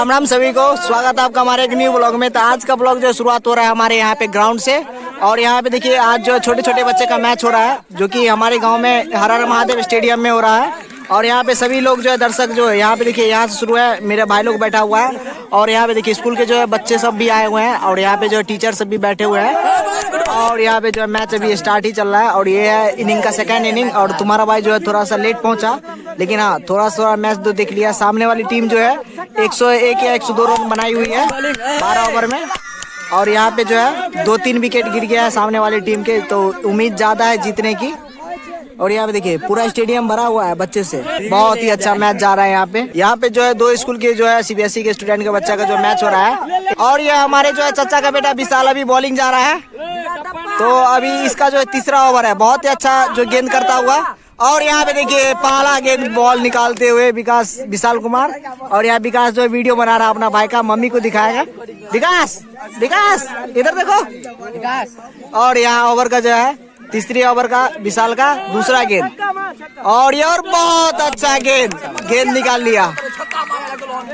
राम राम सभी को, स्वागत है आपका हमारे एक न्यू ब्लॉग में। तो आज का ब्लॉग जो शुरुआत हो रहा है हमारे यहाँ पे ग्राउंड से। और यहाँ पे देखिए आज जो छोटे छोटे बच्चे का मैच हो रहा है जो कि हमारे गांव में हर हर महादेव स्टेडियम में हो रहा है। और यहाँ पे सभी लोग जो है दर्शक जो है यहाँ पे देखिए यहाँ से शुरू है, मेरे भाई लोग बैठा हुआ है। और यहाँ पे देखिए स्कूल के जो है बच्चे सब भी आए हुए हैं और यहाँ पे जो है टीचर सब भी बैठे हुए हैं। और यहाँ पे जो है मैच अभी स्टार्ट ही चल रहा है और ये है इनिंग का सेकंड इनिंग। और तुम्हारा भाई जो है थोड़ा सा लेट पहुंचा, लेकिन हाँ थोड़ा सा मैच तो देख लिया। सामने वाली टीम जो है 101 या 102 रन बनाई हुई है 12 ओवर में। और यहाँ पे जो है 2-3 विकेट गिर गया है सामने वाली टीम के, तो उम्मीद ज्यादा है जीतने की। और यहाँ पे देखिए पूरा स्टेडियम भरा हुआ है बच्चे से, बहुत ही अच्छा मैच जा रहा है यहाँ पे। यहाँ पे जो है 2 स्कूल के जो है सीबीएसई के स्टूडेंट के बच्चा का जो मैच हो रहा है। और ये हमारे जो है चाचा का बेटा विशाल अभी बॉलिंग जा रहा है। तो अभी इसका जो है तीसरा ओवर है, बहुत ही अच्छा जो गेंद करता हुआ। और यहाँ पे देखिए पहला गेंद बॉल निकालते हुए विशाल कुमार। और यहाँ विकास जो है वीडियो बना रहा है अपना भाई का, मम्मी को दिखाएगा। विकास विकास इधर देखो विकास। और यहाँ ओवर का जो है तीसरी ओवर का विशाल का दूसरा गेंद। और ये और बहुत अच्छा गेंद निकाल लिया,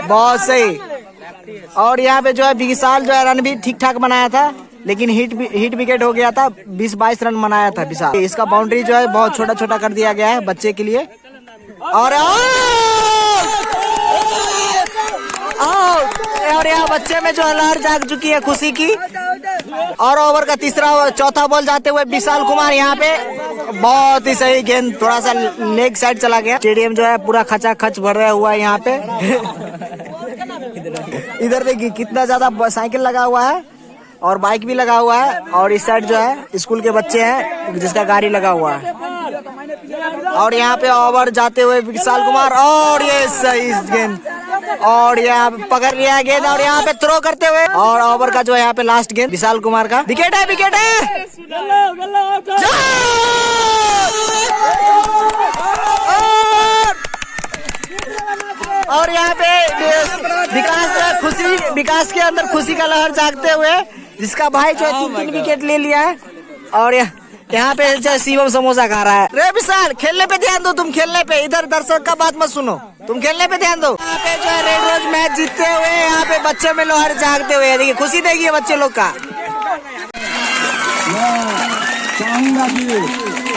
बहुत सही। और यहाँ पे जो है विशाल जो है रन भी ठीक ठाक बनाया था, लेकिन हिट विकेट हो गया था। 20-22 रन बनाया था विशाल। इसका बाउंड्री जो है बहुत छोटा छोटा कर दिया गया है बच्चे के लिए। और यहाँ बच्चे में जो है लहर जाग चुकी है खुशी की। और ओवर का चौथा बॉल जाते हुए विशाल कुमार यहाँ पे बहुत ही सही गेंद, थोड़ा सा लेग साइड चला गया। स्टेडियम जो है पूरा खचाखच भर रहा हुआ है यहाँ पे। इधर देखिए कितना ज्यादा साइकिल लगा हुआ है और बाइक भी लगा हुआ है। और इस साइड जो है स्कूल के बच्चे हैं जिसका गाड़ी लगा हुआ है। और यहाँ पे ओवर जाते हुए विशाल कुमार, और ये सही गेंद, और यहाँ पकड़ लिया गेंद। और यहाँ पे थ्रो करते हुए, और ओवर का जो है यहाँ पे लास्ट गेंद विशाल कुमार का। विकेट है, विकेट है। और यहाँ पे विकास के अंदर खुशी का लहर जागते हुए जिसका भाई जो है 3 विकेट ले लिया है। और यहाँ पे जो शिवम समोसा खा रहा है। रे विशाल खेलने पे ध्यान दो, तुम खेलने पे, इधर दर्शक का बात मत सुनो, तुम खेलने पे ध्यान दो। यहाँ पे जो है रेड रोज मैच जीतते हुए यहाँ पे बच्चे में लहर जागते हुए देखिए खुशी देगी बच्चे लोग का। चाहूंगा कि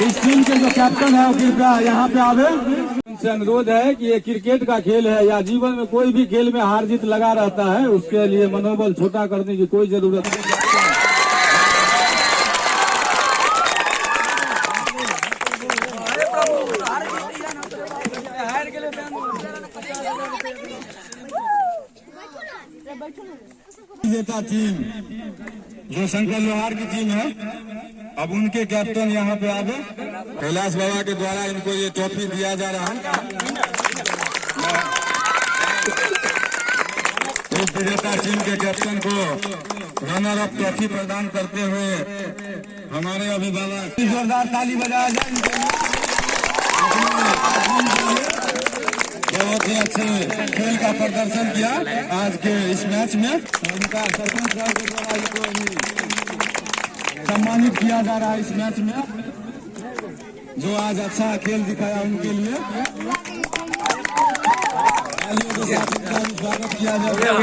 इस टीम के जो कैप्टन है वो कृपया यहाँ पे आवे। उनसे अनुरोध है कि ये क्रिकेट का खेल है या जीवन में कोई भी खेल में हार जीत लगा रहता है, उसके लिए मनोबल छोटा करने की कोई जरूरत नहीं। देता टीम जो शंकर लोहार की टीम है, अब उनके कैप्टन यहाँ पे आवे। कैलाश बाबा के द्वारा इनको ये ट्रॉफी दिया जा रहा है। इस विजेता टीम के कैप्टन को रनर अप ट्रॉफी प्रदान करते हुए हमारे अभिभावक जोरदार ताली बजाया जाए। बहुत ही अच्छे खेल का प्रदर्शन किया आज के इस मैच में। उनका सरपंच साहब के द्वारा इनको सम्मानित किया जा रहा है इस मैच में, जो आज अच्छा खेल दिखाया उनके लिए। स्वागत किया जाएगा।